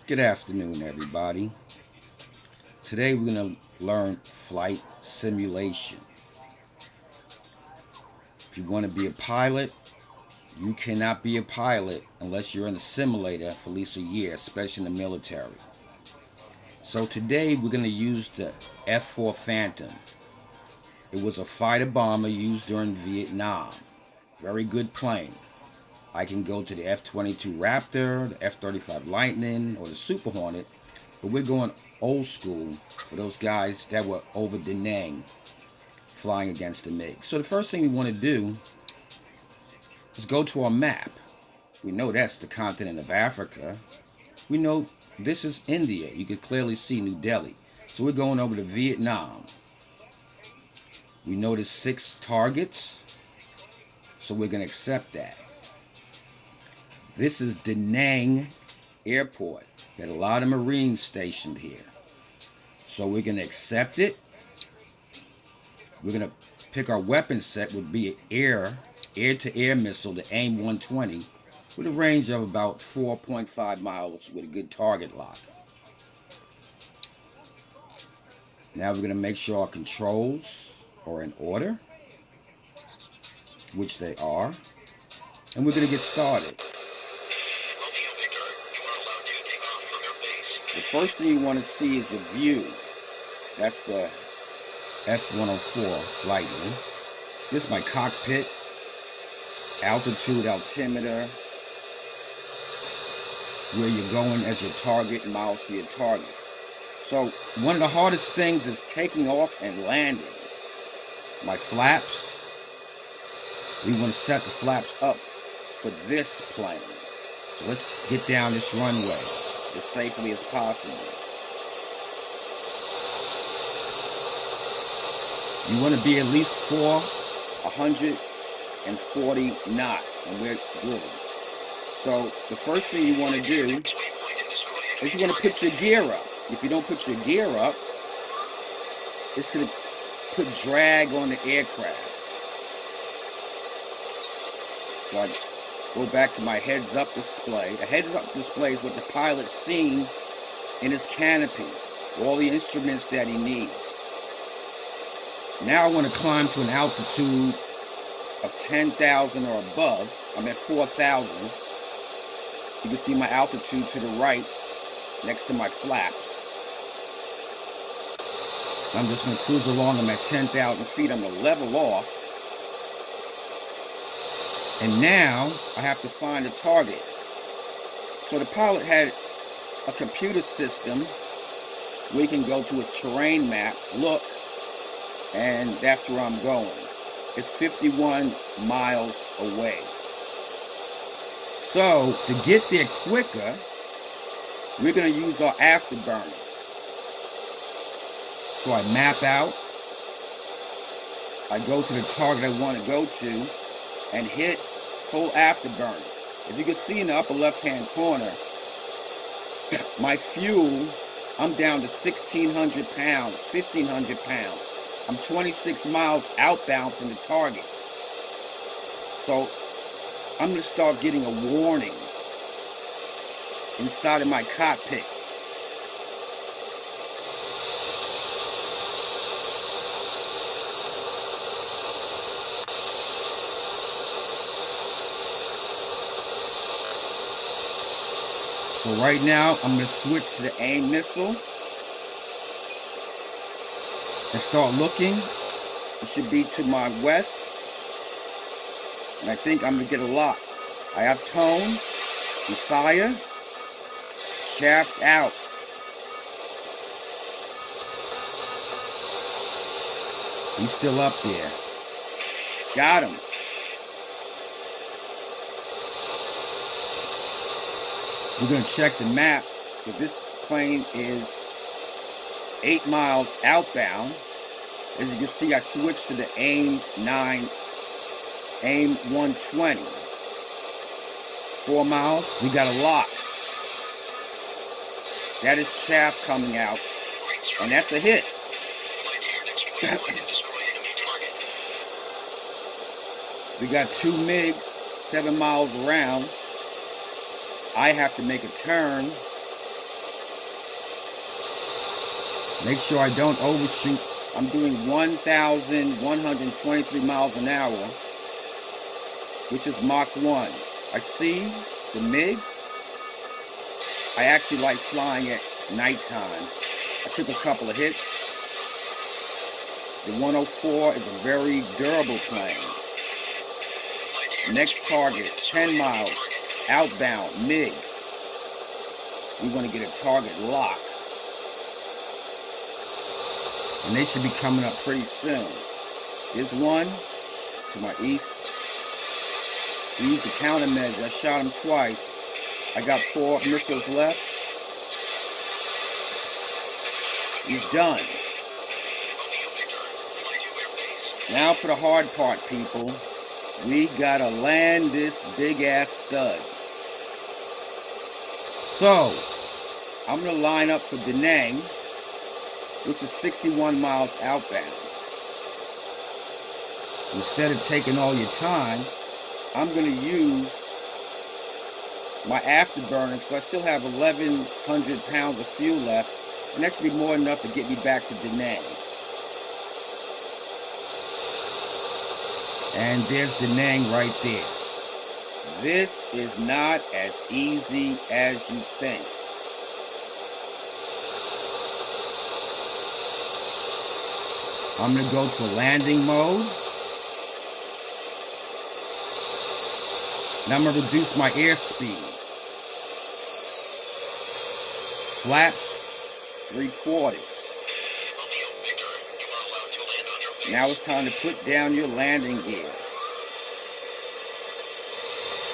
Good afternoon, everybody. Today we're going to learn flight simulation. If you want to be a pilot, you cannot be a pilot unless you're in a simulator for at least a year, especially in the military. So today we're going to use the F-4 Phantom. It was a fighter bomber used during Vietnam. Very good plane. I can go to the F-22 Raptor, the F-35 Lightning, or the Super Hornet, but we're going old school for those guys that were over Da Nang flying against the MiG. So the first thing we want to do is go to our map. We know that's the continent of Africa. We know this is India. You can clearly see New Delhi. So we're going over to Vietnam. We know there's 6 targets, so we're going to accept that. This is Da Nang Airport. Got a lot of Marines stationed here. So we're going to accept it. We're going to pick our weapon set, would be an air-to-air missile, the AIM-120, with a range of about 4.5 miles with a good target lock. Now we're going to make sure our controls are in order, which they are, and we're going to get started. The first thing you want to see is the view. That's the F-104 Lightning. This is my cockpit, altitude altimeter, where you're going as your target, miles to your target. So one of the hardest things is taking off and landing. My flaps, we want to set the flaps up for this plane. So let's get down this runway as safely as possible. You want to be at least 140 knots, and we're good. So the first thing you want to do is you want to put your gear up. If you don't put your gear up, it's going to put drag on the aircraft. So I go back to my heads-up display. A heads-up display is what the pilot's seeing in his canopy, all the instruments that he needs. Now I want to climb to an altitude of 10,000 or above. I'm at 4,000. You can see my altitude to the right next to my flaps. I'm just going to cruise along. I'm at 10,000 feet. I'm going to level off. And now I have to find a target. So the pilot had a computer system. We can go to a terrain map, look, and that's where I'm going. It's 51 miles away. So to get there quicker, we're going to use our afterburners. So I map out. I go to the target I want to go to and hit full afterburners. If you can see in the upper left-hand corner, my fuel, I'm down to 1,600 pounds, 1,500 pounds. I'm 26 miles outbound from the target. So I'm going to start getting a warning inside of my cockpit. So right now, I'm going to switch to the AIM missile and start looking. It should be to my west. And I think I'm going to get a lock. I have tone, and fire, shaft out. He's still up there. Got him. We're going to check the map, but this plane is 8 miles outbound. As you can see, I switched to the AIM-9, AIM-120. 4 miles, we got a lock. That is chaff coming out, and that's a hit. We got 2 MiGs, 7 miles around. I have to make a turn. Make sure I don't overshoot. I'm doing 1,123 miles an hour, which is Mach 1. I see the MiG. I actually like flying at nighttime. I took a couple of hits. The 104 is a very durable plane. Next target, 10 miles, outbound, MiG. We want to get a target lock. And they should be coming up pretty soon. Here's one to my east. We used the countermeasure. I shot him twice. I got 4 missiles left. He's done. Now for the hard part, people. We gotta land this big ass stud. So, I'm gonna line up for Da Nang, which is 61 miles outbound. Instead of taking all your time, I'm gonna use my afterburner because I still have 1,100 pounds of fuel left, and that should be more enough to get me back to Da Nang. And there's Da Nang right there. This is not as easy as you think. I'm going to go to landing mode. Now I'm going to reduce my airspeed. Flaps 3/4. Now it's time to put down your landing gear.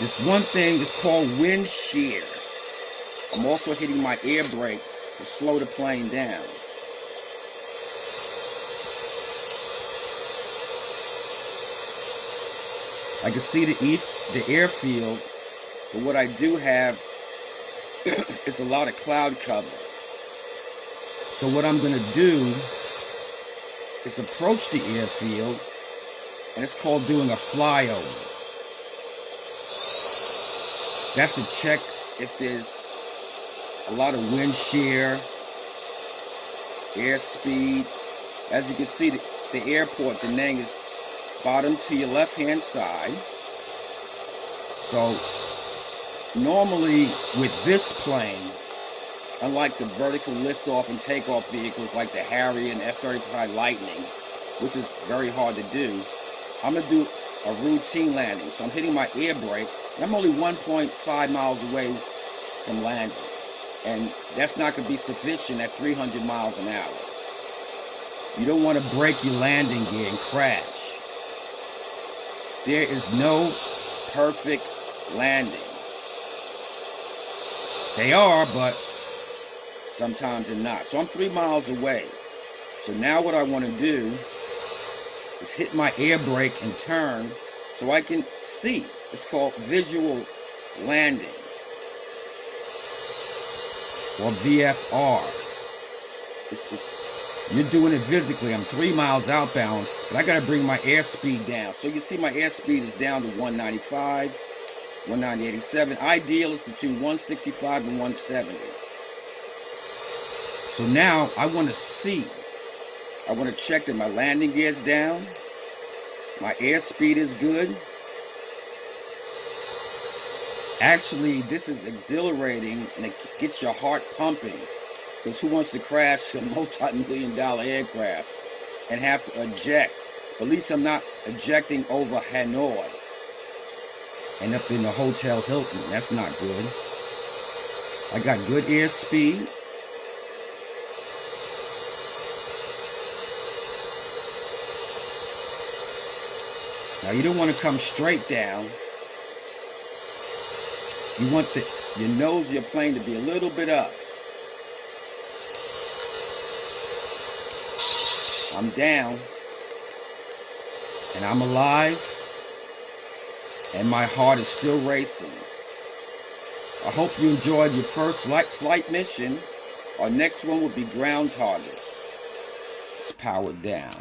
This one thing is called wind shear. I'm also hitting my air brake to slow the plane down. I can see the airfield, but what I do have is a lot of cloud cover. So what I'm going to do is approach the airfield, and it's called doing a flyover. That's to check if there's a lot of wind shear, airspeed. As you can see, the airport, Da Nang, is bottom to your left-hand side. So normally with this plane, unlike the vertical liftoff and takeoff vehicles like the Harrier and F-35 Lightning, which is very hard to do, I'm going to do a routine landing. So I'm hitting my air brake, and I'm only 1.5 miles away from landing. And that's not going to be sufficient at 300 miles an hour. You don't want to break your landing gear and crash. There is no perfect landing. They are, but sometimes they're not. So I'm 3 miles away. So now what I want to do is hit my air brake and turn so I can see. It's called visual landing, or VFR. You're doing it physically. I'm 3 miles outbound, but I got to bring my airspeed down. So you see my airspeed is down to 195, 190.87. Ideal is between 165 and 170. So now I want to see. I want to check that my landing gear is down, my airspeed is good. Actually, this is exhilarating, and it gets your heart pumping. Because who wants to crash a multi-million-dollar aircraft and have to eject? But at least I'm not ejecting over Hanoi and up in the Hotel Hilton. That's not good. I got good airspeed. Now you don't want to come straight down. You want your nose of your plane to be a little bit up. I'm down, and I'm alive, and my heart is still racing. I hope you enjoyed your first flight mission. Our next one will be ground targets. It's powered down.